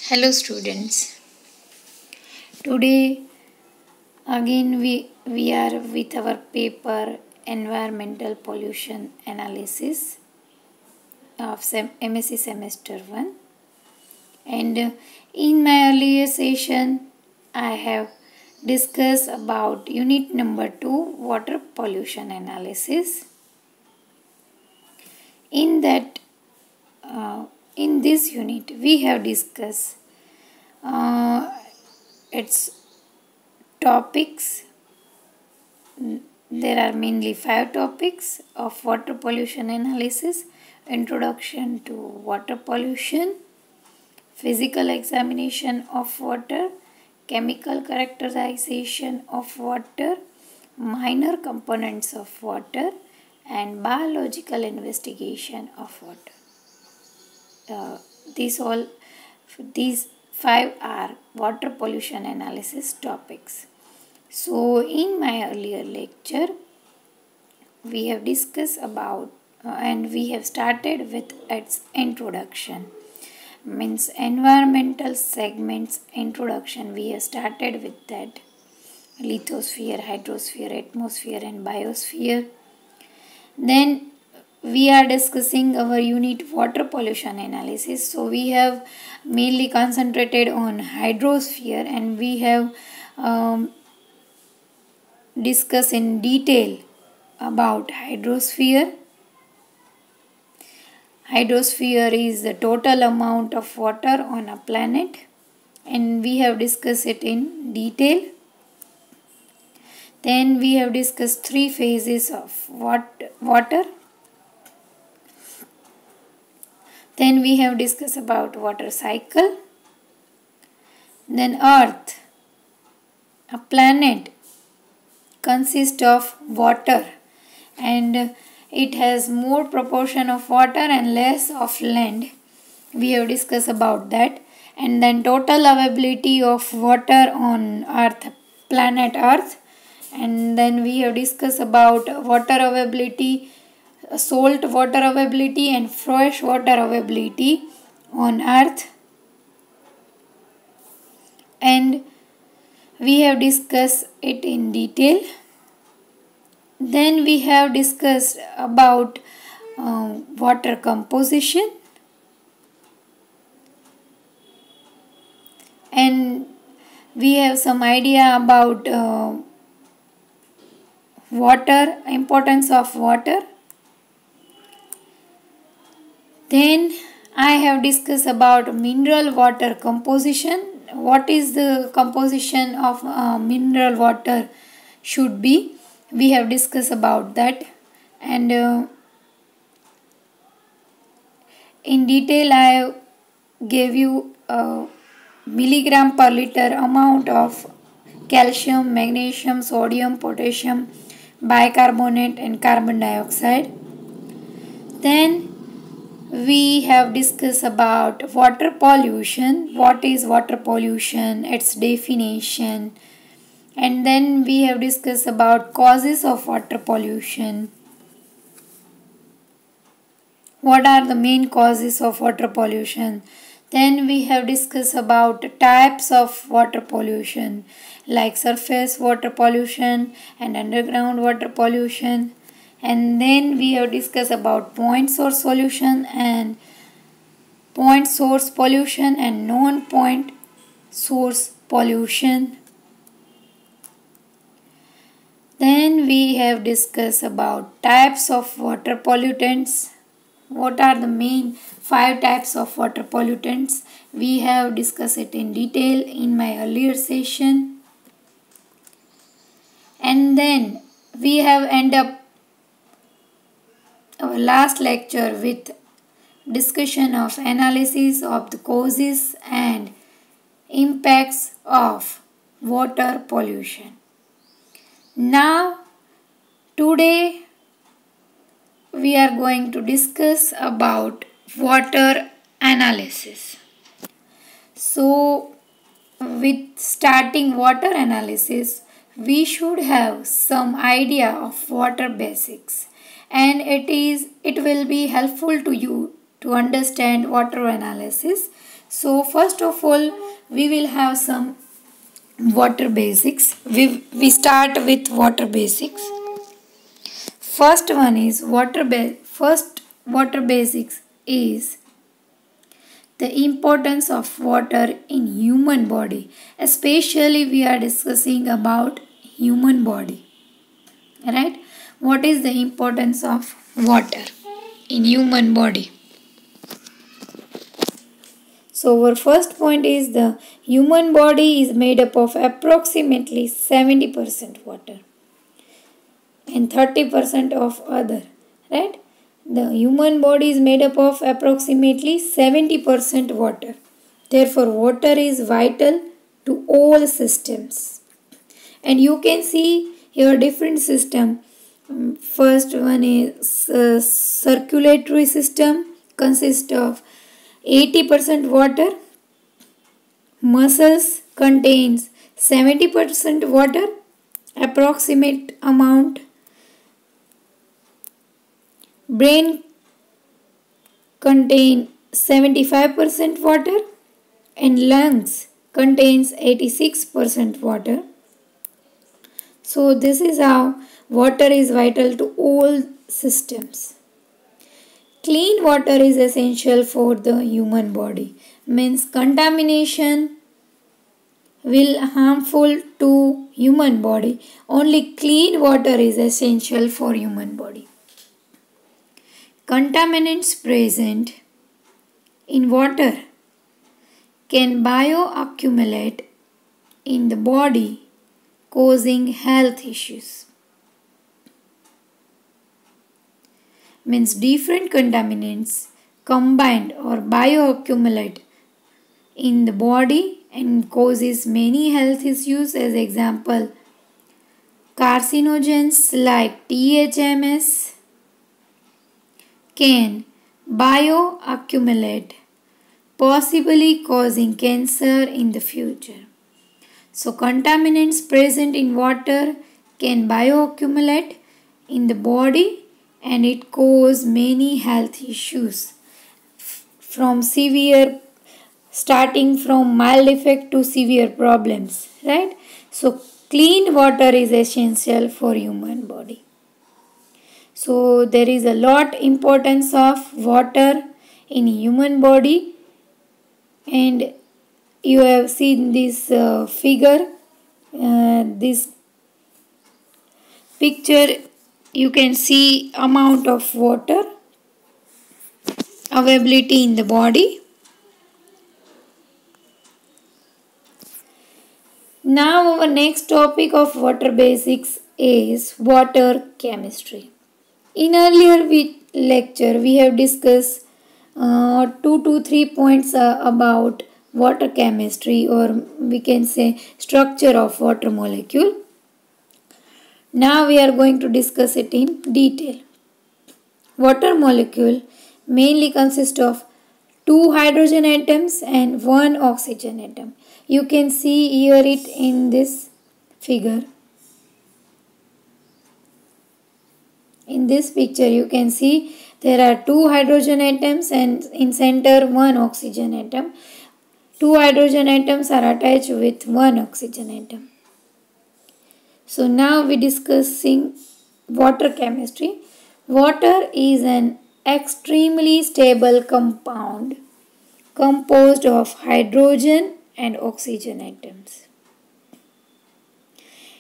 Hello students. Today again we are with our paper environmental pollution analysis of MSc semester 1, and in my earlier session I have discussed about unit number 2, water pollution analysis. In this unit we have discussed its topics. There are mainly 5 topics of water pollution analysis: introduction to water pollution, physical examination of water, chemical characterization of water, minor components of water, and biological investigation of water. These 5 are water pollution analysis topics. So in my earlier lecture we have discussed about and we have started with its introduction, means environmental segments introduction. We have started with that: lithosphere, hydrosphere, atmosphere and biosphere. Then we are discussing our unit water pollution analysis. So we have mainly concentrated on hydrosphere, and we have discussed in detail about hydrosphere. Hydrosphere is the total amount of water on a planet, and we have discussed it in detail. Then we have discussed 3 phases of water. Then we have discussed about water cycle. Then Earth, a planet, consists of water, and it has more proportion of water and less of land. We have discussed about that. And then total availability of water on Earth, planet Earth. And then we have discussed about water availability, salt water availability and fresh water availability on Earth. And we have discussed it in detail. Then we have discussed about water composition, and we have some idea about water, importance of water. Then I have discussed about mineral water composition. What is the composition of mineral water should be? We have discussed about that, and in detail I gave you milligram per liter amount of calcium, magnesium, sodium, potassium, bicarbonate and carbon dioxide. Then we have discussed about water pollution. What is water pollution? Its definition. And then we have discussed about causes of water pollution. What are the main causes of water pollution? Then we have discussed about types of water pollution, like surface water pollution and underground water pollution. And then we have discussed about point source pollution and point source pollution and non-point source pollution. Then we have discussed about types of water pollutants. What are the main 5 types of water pollutants? We have discussed it in detail in my earlier session. And then we have ended up our last lecture with discussion of analysis of the causes and impacts of water pollution. Now today we are going to discuss about water analysis. So with starting water analysis, we should have some idea of water basics, and it will be helpful to you to understand water analysis. So first of all, we will have some water basics. We start with water basics. First one is first water basics is the importance of water in human body. Especially we are discussing about human body, right? What is the importance of water in human body? So our first point is the human body is made up of approximately 70% water and 30% of other, right? The human body is made up of approximately 70% water. Therefore, water is vital to all systems. And you can see here different system. First one is circulatory system, consists of 80% water. Muscles contains 70% water, approximate amount. Brain contain 75% water and lungs contains 86% water. So this is how water is vital to all systems. Clean water is essential for the human body. Means contamination will harmful to human body. Only clean water is essential for human body. Contaminants present in water can bioaccumulate in the body, causing health issues. Means different contaminants combined or bioaccumulate in the body and causes many health issues. As example, carcinogens like THMS can bioaccumulate, possibly causing cancer in the future. So contaminants present in water can bioaccumulate in the body and it cause many health issues from starting from mild effect to severe problems, right? So clean water is essential for human body. So there is a lot importance of water in human body, and you have seen this figure, this picture. You can see amount of water availability in the body. Now our next topic of water basics is water chemistry. In earlier lecture we have discussed 2 to 3 points about water chemistry, or we can say structure of water molecule. Now we are going to discuss it in detail. Water molecule mainly consists of 2 hydrogen atoms and 1 oxygen atom. You can see here it in this figure. In this picture you can see there are 2 hydrogen atoms and in center 1 oxygen atom. 2 hydrogen atoms are attached with 1 oxygen atom. So now we discussing water chemistry. Water is an extremely stable compound composed of hydrogen and oxygen atoms.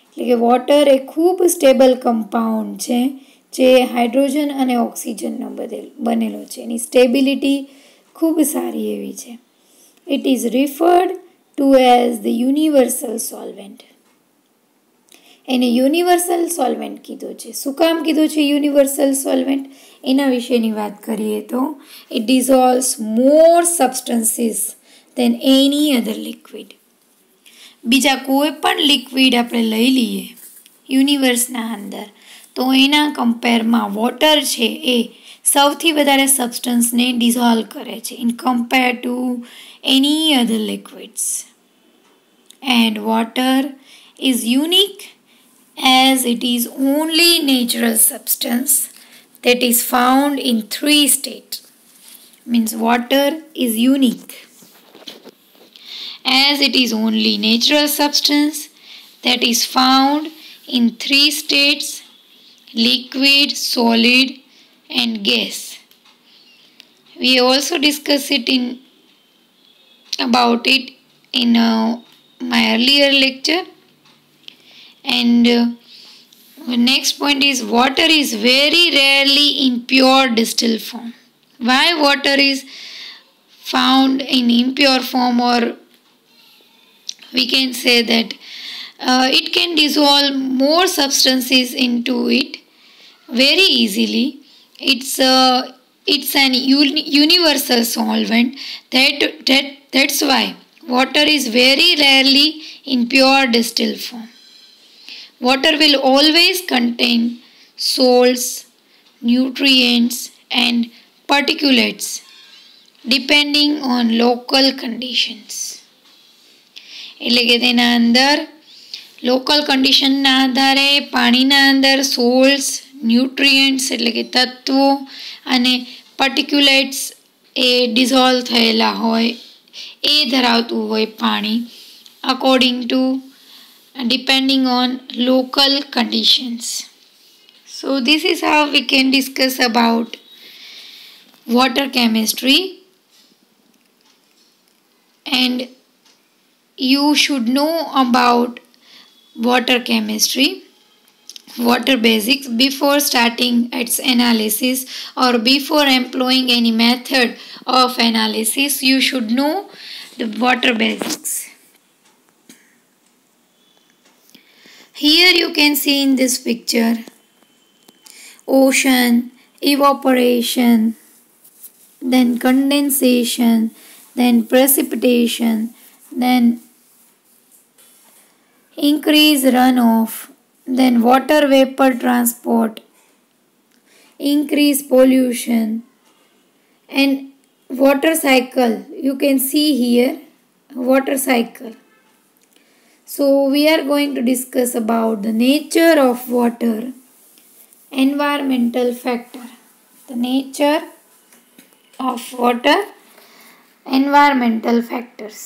એટલે કે water એ ખૂબ stable compound છે જે hydrogen અને ઓક્સિજનનો બનેલો છે. એની stability ખૂબ સારી એવી છે. It is referred to as the universal solvent. એને યુનિવર્સલ સોલ્વેન્ટ કીધો છે. શું કામ કીધું છે યુનિવર્સલ સોલ્વેન્ટ? એના વિશેની વાત કરીએ તો it dissolves more substances than any other liquid. બીજા કોઈ પણ લિક્વિડ આપણે લઈ લઈએ યુનિવર્સના અંદર તો એના કમ્પેરમાં વોટર છે એ સૌથી વધારે સબસ્ટન્સને ડિઝોલ્વ કરે છે in compare to any other liquids. And water is unique as it is only natural substance that is found in 3 states. Means water is unique. as it is only natural substance that is found in three states: liquid, solid, and gas. We also discussed about it in my earlier lecture. And next point is water is very rarely in pure distilled form. Why water is found in impure form, or we can say that it can dissolve more substances into it very easily. It's an universal solvent. That's why water is very rarely in pure distilled form. Water will always contain salts, nutrients, and particulates depending on local conditions. એટલે કે તેના અંદર local કન્ડિશનના આધારે પાણીના અંદર સોલ્ટ્સ, nutrients એટલે કે તત્વો અને પર્ટિક્યુલેટ્સ એ ડિઝોલ્વ થયેલા હોય એ ધરાવતું હોય પાણી, according to depending on local conditions. So this is how we can discuss about water chemistry, and you should know about water chemistry, water basics before starting its analysis or before employing any method of analysis. You should know the water basics. Here you can see in this picture ocean, evaporation, then condensation, then precipitation, then increase runoff, then water vapor transport, increase pollution, and water cycle. You can see here water cycle. So we are going to discuss about the nature of water, environmental factor. The nature of water, environmental factors,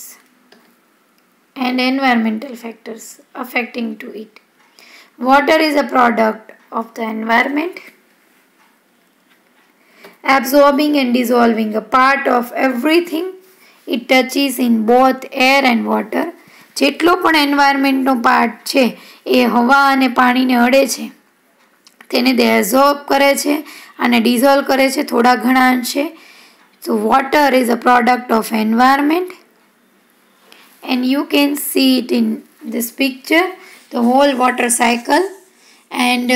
and environmental factors affecting to it. Water is a product of the environment, absorbing and dissolving a part of everything it touches in both air and water. જેટલો પણ એન્વાયરમેન્ટનો part છે એ હવા અને પાણીને અડે છે તેને તે એબ્ઝોર્બ કરે છે અને ડિઝોલ્વ કરે છે થોડા ઘણા અંશે. So water is a product of environment, and you can see it in this picture, the whole water cycle and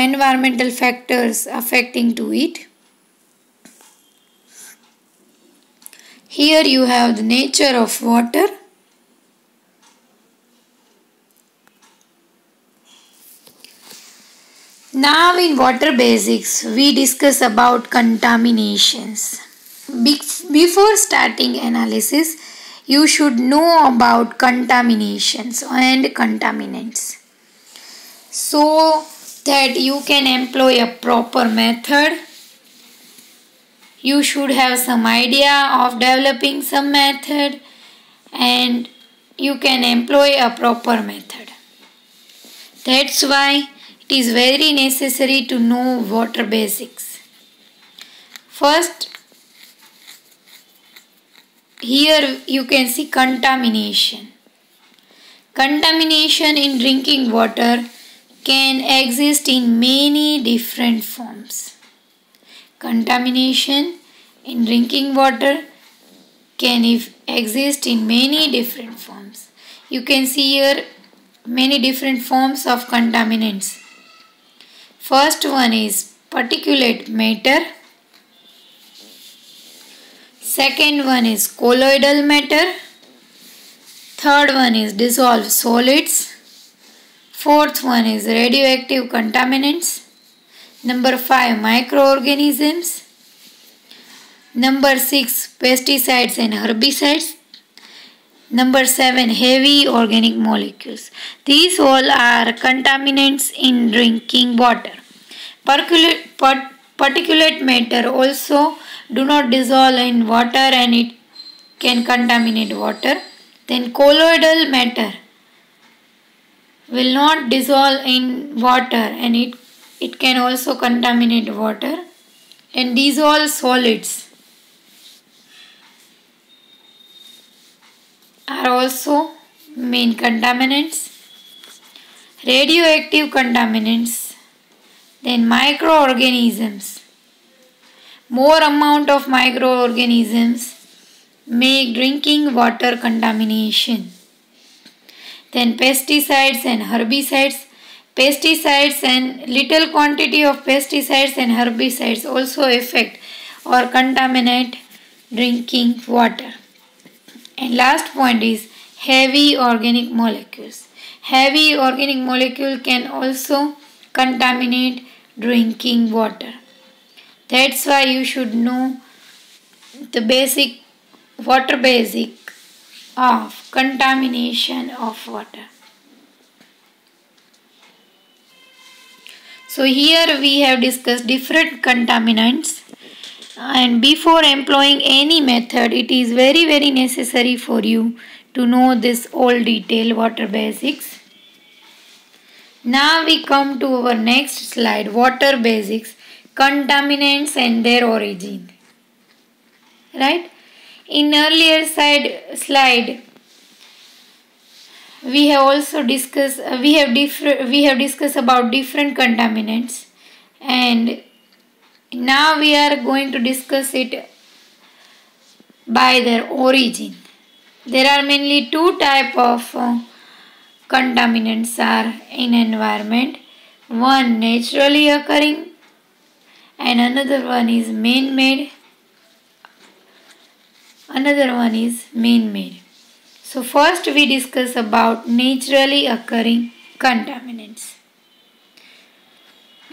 environmental factors affecting to it. Here you have the nature of water. Now in water basics we discuss about contaminations. Before starting analysis, you should know about contaminations and contaminants so that you can employ a proper method. You should have some idea of developing some method, and you can employ a proper method. That's why it is very necessary to know water basics. First, here you can see contamination. Contamination in drinking water can exist in many different forms. Contamination in drinking water can exist in many different forms. You can see here many different forms of contaminants. First one is particulate matter. Second one is colloidal matter. Third one is dissolved solids. Fourth one is radioactive contaminants. Number 5, microorganisms. Number 6, pesticides and herbicides. Number 7, heavy organic molecules. These all are contaminants in drinking water. Particulate matter also do not dissolve in water, and it can contaminate water. Then colloidal matter will not dissolve in water and it can also contaminate water. And dissolved solids are also main contaminants. Radioactive contaminants, then microorganisms. More amount of microorganisms make drinking water contamination. Then pesticides and herbicides. Pesticides and little quantity of pesticides and herbicides also affect or contaminate drinking water. And last point is heavy organic molecules. Heavy organic molecule can also contaminate drinking water. That's why you should know the water basic of contamination of water. So here we have discussed different contaminants, and before employing any method it is very necessary for you to know this all detail water basics. Now we come to our next slide, water basics, contaminants and their origin. Right? In earlier slide we have also discussed about different contaminants, and now we are going to discuss it by their origin. There are mainly two types of contaminants are in environment. One naturally occurring and another one is man-made. So first we discuss about naturally occurring contaminants.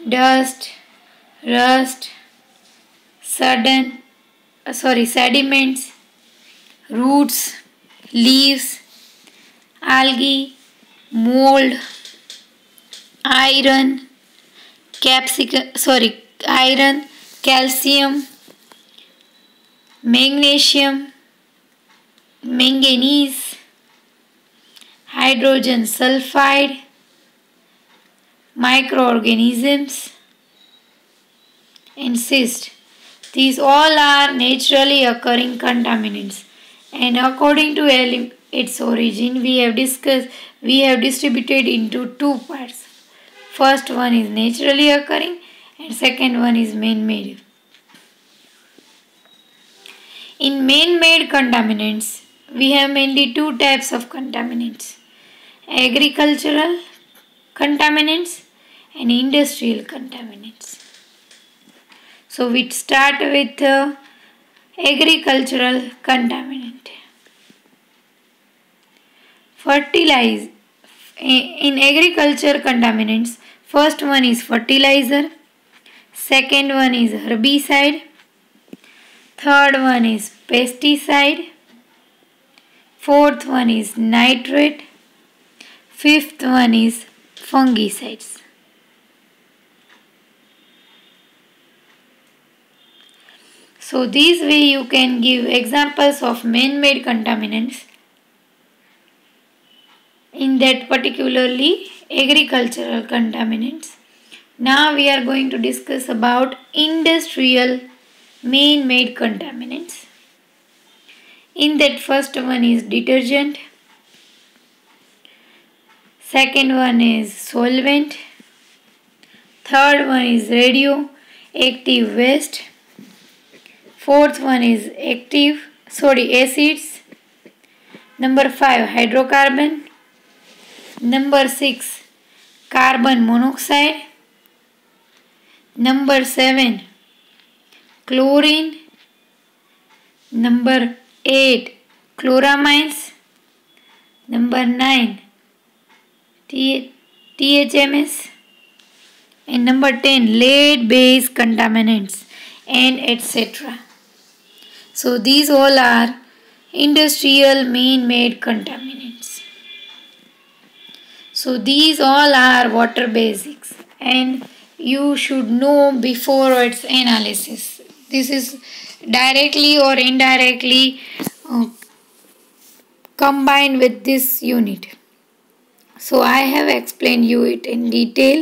Dust, rust, sediments, roots, leaves, algae, mold, iron, calcium, magnesium, manganese, hydrogen sulfide, microorganisms, and cyst. These all are naturally occurring contaminants, and according to its origin we have distributed into two parts. First one is naturally occurring and second one is man-made. In man-made contaminants we have mainly two types of contaminants: agricultural contaminants and industrial contaminants. So we start with agricultural contaminant. In agriculture contaminants, first one is fertilizer, second one is herbicide, third one is pesticide, fourth one is nitrate, fifth one is fungicides. So this way you can give examples of man-made contaminants, in that particularly agricultural contaminants. Now we are going to discuss about industrial man-made contaminants. In that first one is detergent, second one is solvent, third one is radioactive waste, fourth one is acids, number 5 hydrocarbon, number 6 carbon monoxide, number 7 chlorine, number 8 chloramines, number 9 THMS, and number 10 lead based contaminants, and etc. So these all are industrial man-made contaminants. So these all are water basics and you should know before its analysis. This is directly or indirectly combined with this unit. So I have explained you it in detail.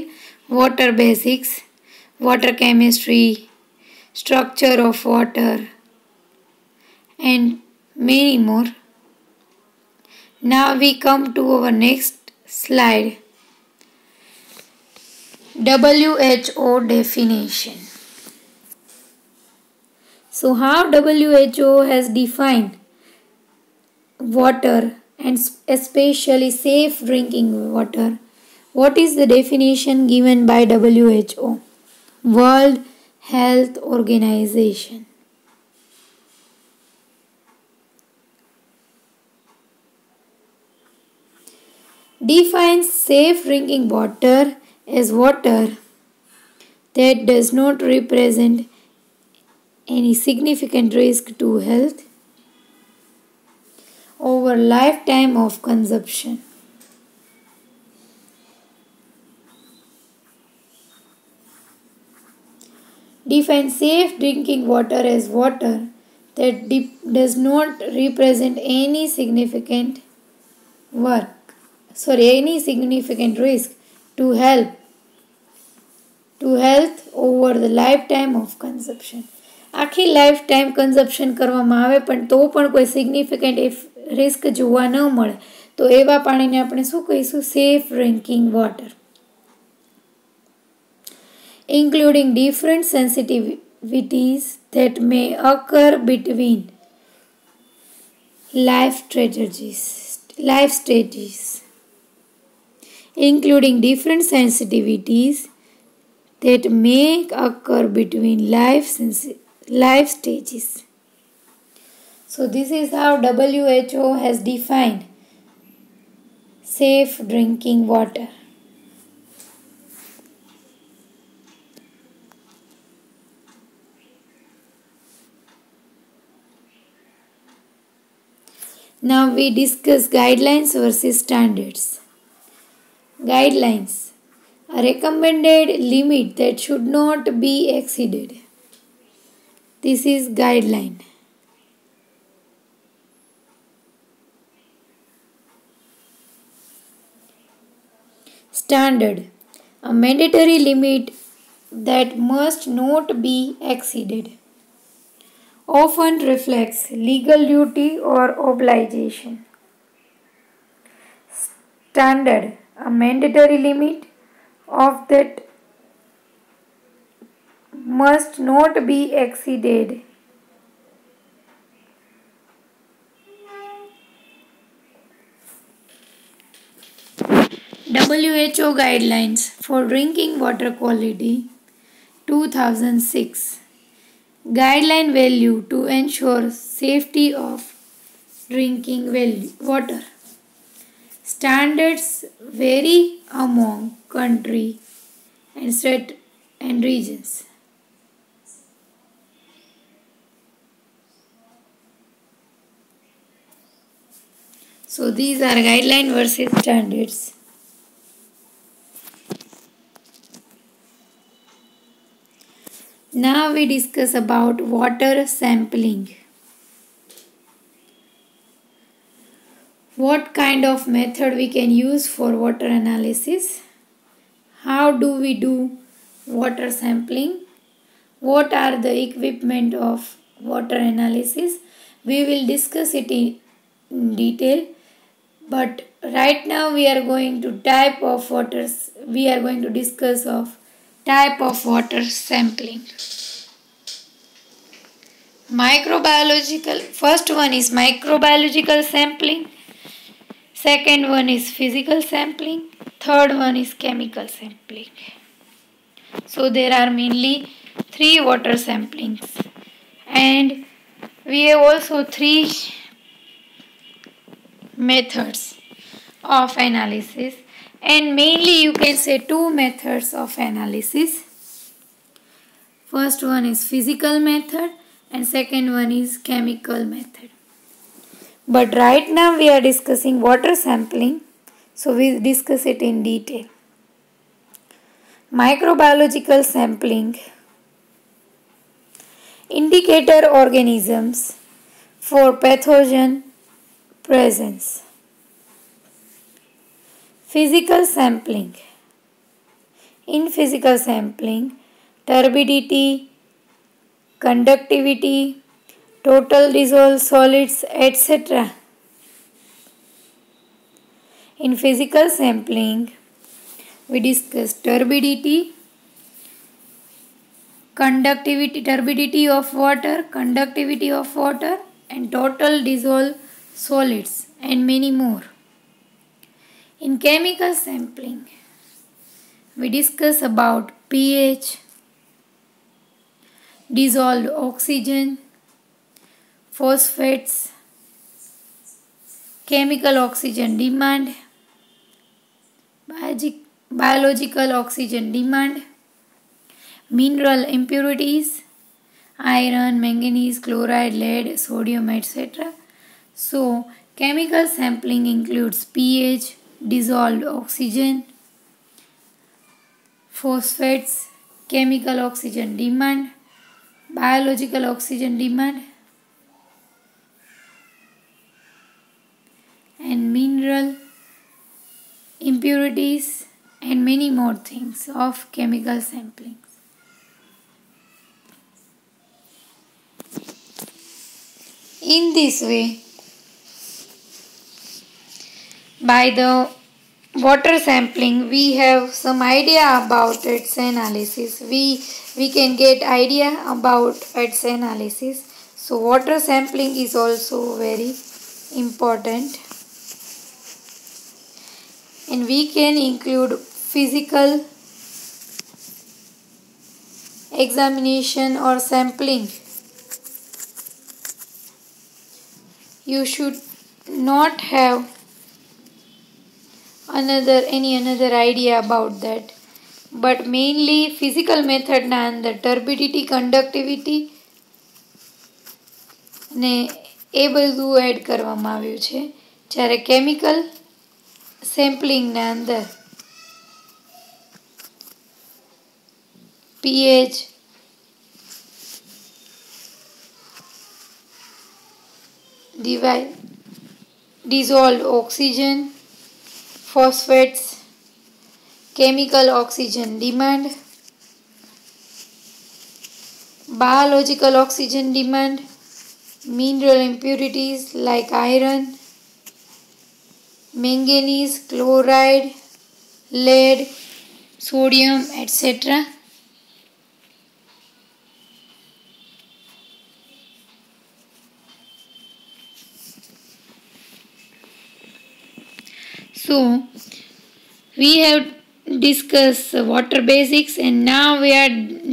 Water basics, water chemistry, structure of water, and many more. Now we come to our next slide. WHO definition. So how WHO has defined water and especially safe drinking water? What is the definition given by WHO? World Health Organization. Defines safe drinking water as water that does not represent any significant risk to health over lifetime of consumption. Defines safe drinking water as water that does not represent any significant risk to health over the lifetime of consumption. આખી life time consumption કરવામાં આવે પણ તો પણ કોઈ significant risk જોવા ન મળે તો એવા પાણીને આપણે શું કહીશું? Safe drinking water. Including different sensitivities that may occur between life stages. Including different sensitivities that may occur between life stages. So this is how WHO has defined safe drinking water. Now we discuss guidelines versus standards. Guidelines. A recommended limit that should not be exceeded. This is guideline. Standard. A mandatory limit that must not be exceeded. Often reflects legal duty or obligation. Standard. A mandatory limit of that must not be exceeded. WHO Guidelines for Drinking Water Quality 2006. Guideline value to ensure safety of drinking water. Standards vary among country and state and regions. So these are guideline versus standards. Now we discuss about water sampling. What kind of method we can use for water analysis? How do we do water sampling? What are the equipment of water analysis? We will discuss it in detail, but right now we are going to discuss of type of water sampling. First one is microbiological sampling. Second one is physical sampling. Third one is chemical sampling. So there are mainly 3 water samplings, and we have also 3 methods of analysis, and mainly you can say 2 methods of analysis. First one is physical method and second one is chemical method. But right now we are discussing water sampling, so we discuss it in detail. Microbiological sampling. Indicator organisms for pathogen presence. Physical sampling. In physical sampling, turbidity, conductivity, total dissolved solids, etc. In physical sampling, we discuss turbidity of water, conductivity of water, and total dissolved solids, and many more. In chemical sampling, we discuss about pH, dissolved oxygen, phosphates, chemical oxygen demand, biological oxygen demand, mineral impurities, iron, manganese, chloride, lead, sodium, etc. So, chemical sampling includes pH, dissolved oxygen, phosphates, chemical oxygen demand, biological oxygen demand, and mineral impurities, and many more things of chemical sampling. In this way, by the water sampling, we have some idea about its analysis. We can get idea about its analysis. So water sampling is also very important. And we can include physical examination or sampling. You should not have any another idea about that, but mainly physical method ના અંદર turbidity, conductivity ને એ બધું add કરવામાં આવ્યું છે, જ્યારે chemical sampling ના અંદર pH, dissolved oxygen, phosphates, chemical oxygen demand, biological oxygen demand, mineral impurities like iron, manganese, chloride, lead, sodium, etc. So, we have discussed water basics, and now we are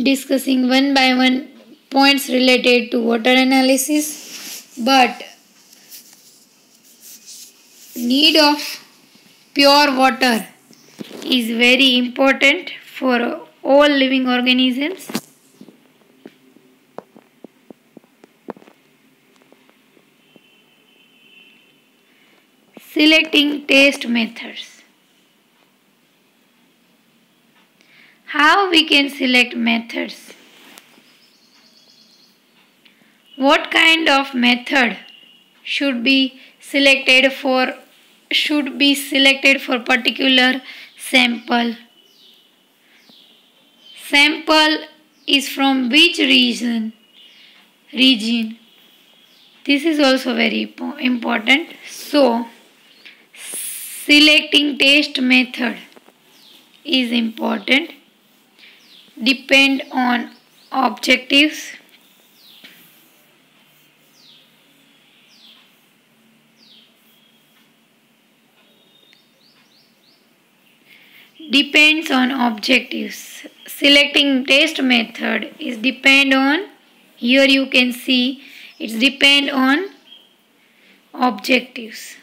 discussing one by one points related to water analysis. But need of pure water is very important for all living organisms. Selecting test methods. How we can select methods? What kind of method should be selected for particular sample? Sample is from which region? This is also very important. So, selecting test method is important. Depend on objectives. Depends on objectives. Selecting test method is depend on, here you can see it's depend on objectives.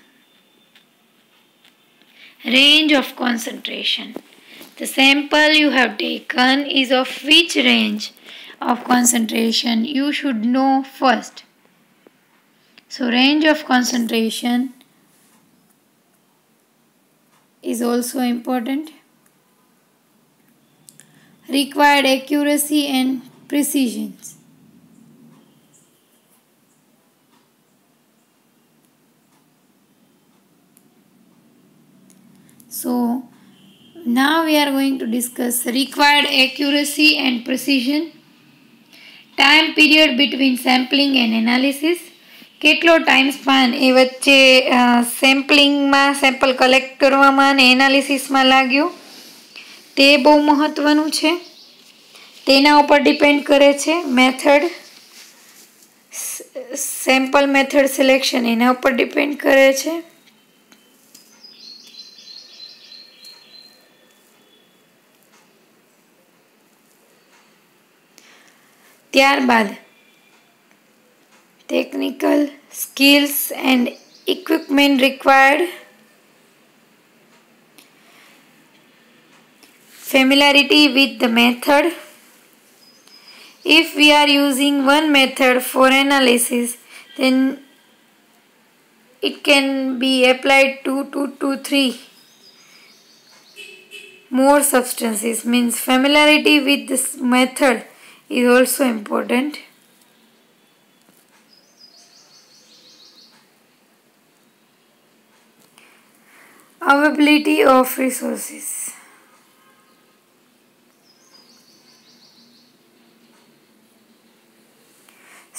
Range of concentration. The sample you have taken is of which range of concentration you should know first. So range of concentration is also important. Required accuracy and precision. So now we are going to discuss required accuracy and precision, time period between sampling and analysis, કેટલો time span એ વચ્ચે સેમ્પલિંગમાં sample collect કરવામાં અને એનાલિસિસમાં लाग्યો તે બહુ મહત્વનું છે. તેના ઉપર ડિપેન્ડ કરે છે. મેથડ સેમ્પલ મેથડ સિલેક્શન એના ઉપર ડિપેન્ડ કરે છે. ત્યારબાદ technical skills and equipment required, familiarity with the method. If we are using one method for analysis, then it can be applied to 2 to 3 more substances. Means familiarity with this method is also important. Availability of resources.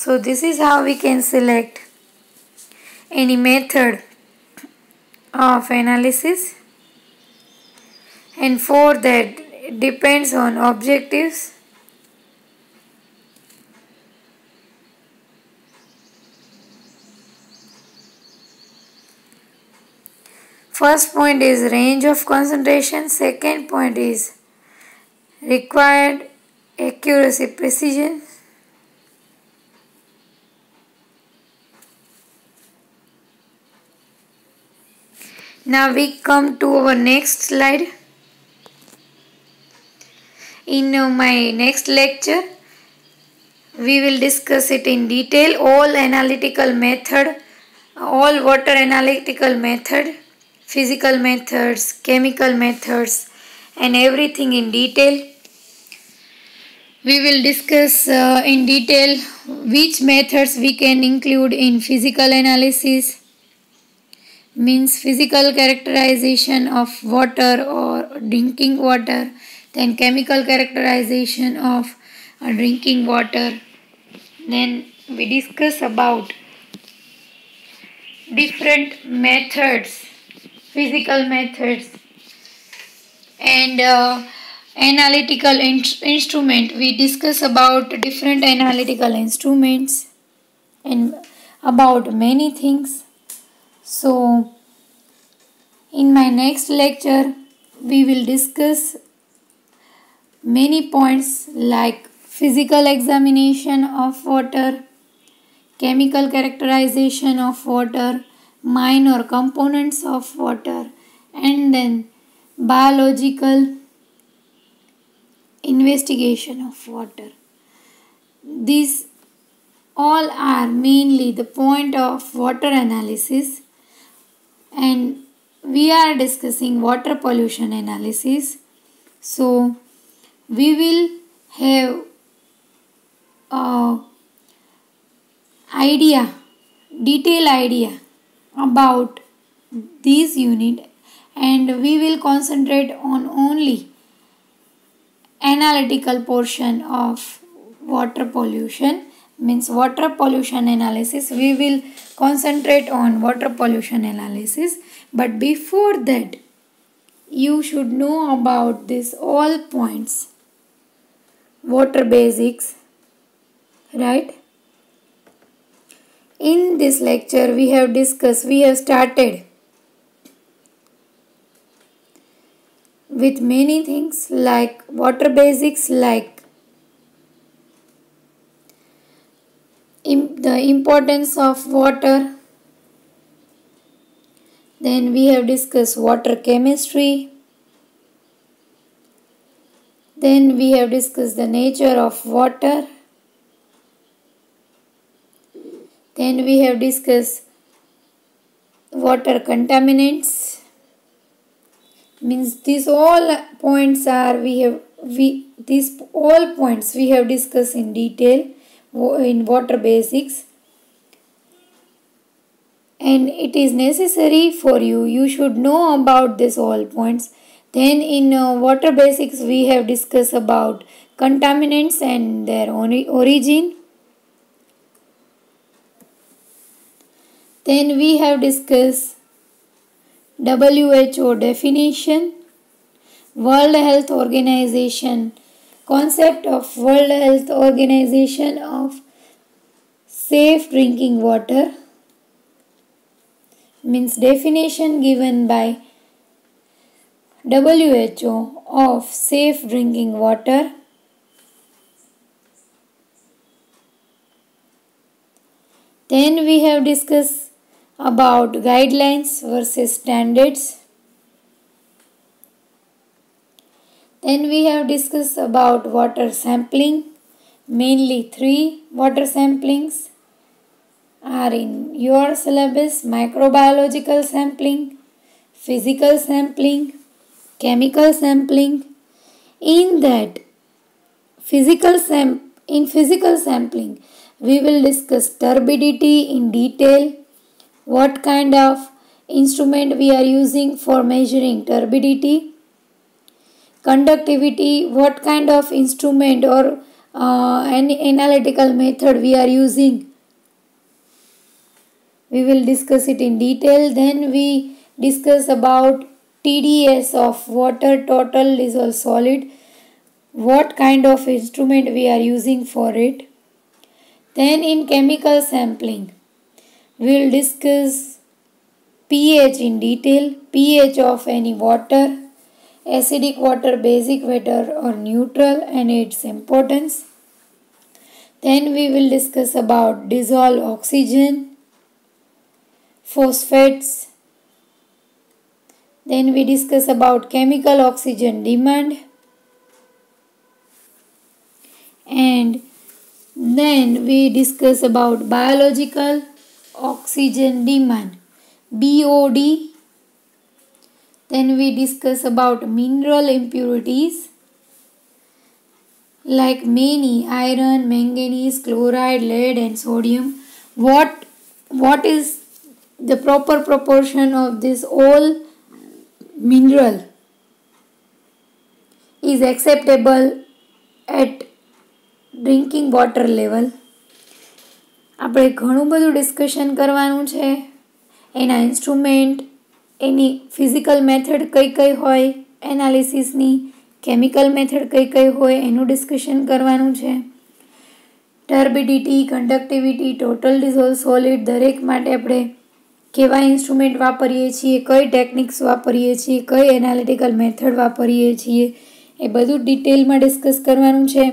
So this is how we can select any method of analysis, and for that it depends on objectives, first point is range of concentration, second point is required accuracy, precision. Now we come to our next slide. In my next lecture we will discuss it in detail, all analytical method, all water analytical method, physical methods, chemical methods, and everything in detail. We will discuss in detail which methods we can include in physical analysis, means physical characterization of water or drinking water, then chemical characterization of drinking water. Then we discuss about different methods, physical methods, and analytical instrument. We discuss about different analytical instruments and about many things. So in my next lecture we will discuss many points like physical examination of water, chemical characterization of water, minor components of water, and then biological investigation of water. These all are mainly the point of water analysis, and we are discussing water pollution analysis. So we will have detailed idea about this unit, and we will concentrate on only analytical portion of water pollution, means water pollution analysis. We will concentrate on water pollution analysis, but before that you should know about this all points, water basics, right? In this lecture we have started with many things like water basics, like the importance of water. Then we have discussed water chemistry. Then we have discussed the nature of water. Then we have discussed water contaminants. Means these all points are these all points we have discussed in detail in water basics. and it is necessary for you should know about this all points. Then in water basics we have discussed about contaminants and their origin. Then we have discussed WHO definition, World Health Organization, concept of World Health Organization of safe drinking water, means definition given by WHO of safe drinking water. Then we have discussed about guidelines versus standards. Then we have discussed about water sampling. Mainly 3 water samplings are in your syllabus: microbiological sampling, physical sampling, chemical sampling. In physical sampling we will discuss turbidity in detail, what kind of instrument we are using for measuring turbidity, conductivity, what kind of instrument or any analytical method we are using. We will discuss it in detail. Then we discuss about TDS of water, total dissolved solid, what kind of instrument we are using for it. Then in chemical sampling we will discuss pH in detail, pH of any water, acidic water, basic water or neutral, and its importance. Then we will discuss about dissolved oxygen, phosphates. Then we discuss about chemical oxygen demand, and then we discuss about biological oxygen demand, BOD. Then we discuss about mineral impurities like many iron, manganese, chloride, lead and sodium. What is the proper proportion of this all mineral is acceptable at drinking water level. આપણે ઘણું બધું discussion કરવાનું છે. એના instrument, એની physical method કઈ હોય એનાલિસિસની, chemical method કઈ હોય એનું ડિસ્કશન કરવાનું છે. ટર્બિડિટી, કંડક્ટિવિટી, ટોટલ ડિઝોલ્વ સોલિડ, દરેક માટે આપણે કેવા ઇન્સ્ટ્રુમેન્ટ વાપરીએ છીએ, કઈ ટેકનિક્સ વાપરીએ છીએ, કઈ એનાલિટિકલ મેથડ વાપરીએ છીએ, એ બધું ડિટેલમાં ડિસ્કસ કરવાનું છે.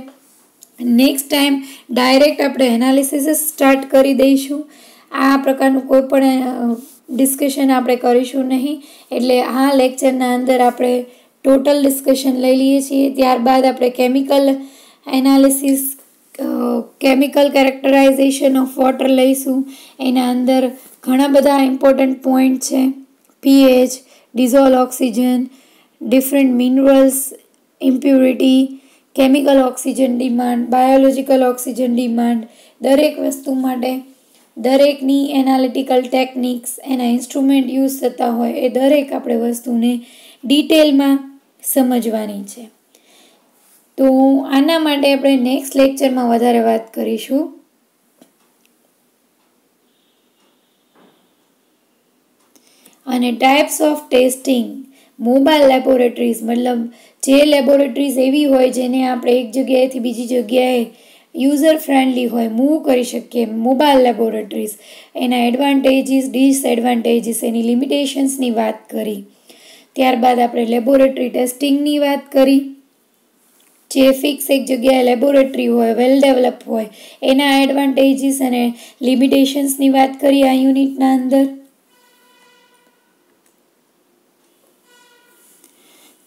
નેક્સ્ટ ટાઈમ ડાયરેક્ટ આપણે એનાલિસિસ સ્ટાર્ટ કરી દઈશું. આ પ્રકારનું કોઈ પણ ડિસ્કશન આપણે કરીશું નહીં. એટલે આ લેક્ચરના અંદર આપણે ટોટલ ડિસ્કશન લઈ લઈએ છીએ. ત્યારબાદ આપણે chemical analysis, chemical characterization of water લઈશું. એના અંદર ઘણા બધા ઇમ્પોર્ટન્ટ પોઈન્ટ છે: pH, dissolve oxygen, different minerals, impurity, chemical oxygen demand, biological oxygen demand. દરેક વસ્તુ માટે દરેકની એનાલિટિકલ ટેકનિક્સ, એના ઇન્સ્ટ્રુમેન્ટ યુઝ થતા હોય એ દરેક આપણે વસ્તુને ડિટેલમાં સમજવાની છે. તો આના માટે આપણે નેક્સ્ટ લેક્ચરમાં વધારે વાત કરીશું. અને types of testing, mobile laboratories, મતલબ જે લેબોરેટરીઝ એવી હોય જેને આપણે એક જગ્યાએથી બીજી જગ્યાએ યુઝર ફ્રેન્ડલી હોય, મૂવ કરી શકીએ, મોબાઈલ લેબોરેટરીઝ, એના એડવાન્ટેજીસ, ડિસએડવાન્ટેજીસ, એની લિમિટેશન્સની વાત કરી. ત્યારબાદ આપણે લેબોરેટરી ટેસ્ટિંગની વાત કરી. જે ફિક્સ એક જગ્યાએ લેબોરેટરી હોય, વેલ ડેવલપ હોય, એના એડવાન્ટેજીસ અને લિમિટેશન્સની વાત કરી આ યુનિટના અંદર.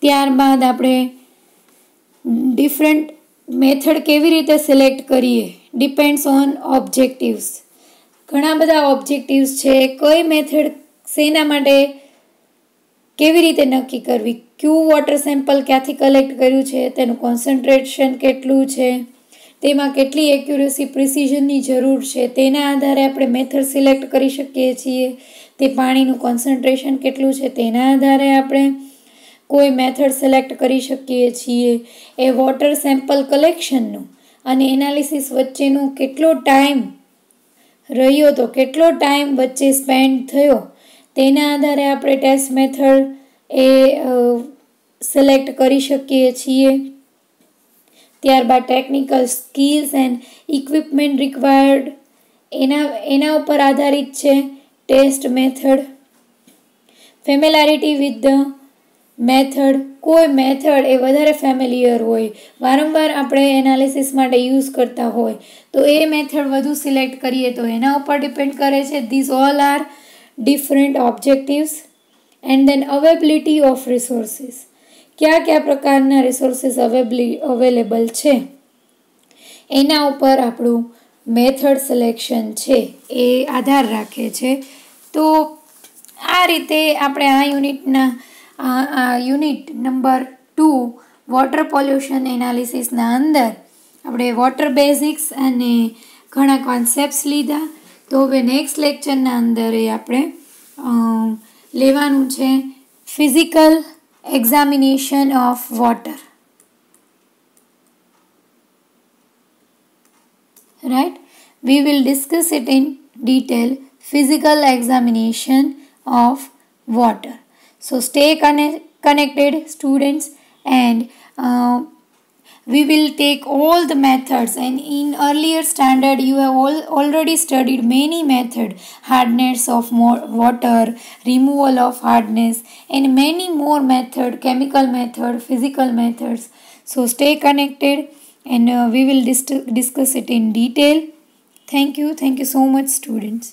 ત્યારબાદ આપણે ડિફરન્ટ મેથડ કેવી રીતે સિલેક્ટ કરીએ, ડિપેન્ડ્સ ઓન ઓબ્જેક્ટિવ્સ. ઘણા બધા ઓબ્જેક્ટિવ્સ છે. કઈ મેથડ શેના માટે કેવી રીતે નક્કી કરવી, ક્યુ વોટર સેમ્પલ ક્યાંથી કલેક્ટ કર્યું છે, તેનું કોન્સન્ટ્રેશન કેટલું છે, તેમાં કેટલી એક્યુરસી પ્રિસિઝનની જરૂર છે તેના આધારે આપણે મેથડ સિલેક્ટ કરી શકીએ છીએ. તે પાણીનું કોન્સન્ટ્રેશન કેટલું છે તેના આધારે આપણે કોઈ મેથડ સિલેક્ટ કરી શકીએ છીએ. એ વોટર સેમ્પલ કલેક્શનનું અને એનાલિસિસ વચ્ચેનો કેટલો ટાઈમ રહ્યો તો કેટલો ટાઈમ વચ્ચે સ્પેન્ડ થયો તેના આધારે આપણે ટેસ્ટ મેથડ એ સિલેક્ટ કરી શકીએ છીએ. ત્યારબાદ technical skills and equipment required એના ઉપર આધારિત છે test method. Familiarity with the method, કોઈ મેથડ એ વધારે ફેમિલિયર હોય, વારંવાર આપણે એનાલિસિસ માટે યુઝ કરતા હોય તો એ મેથડ વધુ સિલેક્ટ કરીએ તો એના ઉપર ડિપેન્ડ કરે છે. This all are different objectives. And then availability of resources, કયા પ્રકારના રિસોર્સિસ અવેલેબલ છે એના ઉપર આપણું મેથડ સિલેક્શન છે એ આધાર રાખે છે. તો આ રીતે આપણે આ યુનિટ નંબર 2 વોટર પોલ્યુશન એનાલિસિસના અંદર આપણે વોટર બેઝિક્સ અને ઘણા કોન્સેપ્ટ્સ લીધા. તો હવે નેક્સ્ટ લેક્ચરના અંદર એ આપણે લેવાનું છે physical examination of water, right? We will discuss it in detail, physical examination of water. So stay connected students, and we will take all the methods, and in earlier standard you have already studied many methods: hardness of water, removal of hardness, and many more methods, chemical method, physical methods. So stay connected, and we will discuss it in detail. Thank you so much students.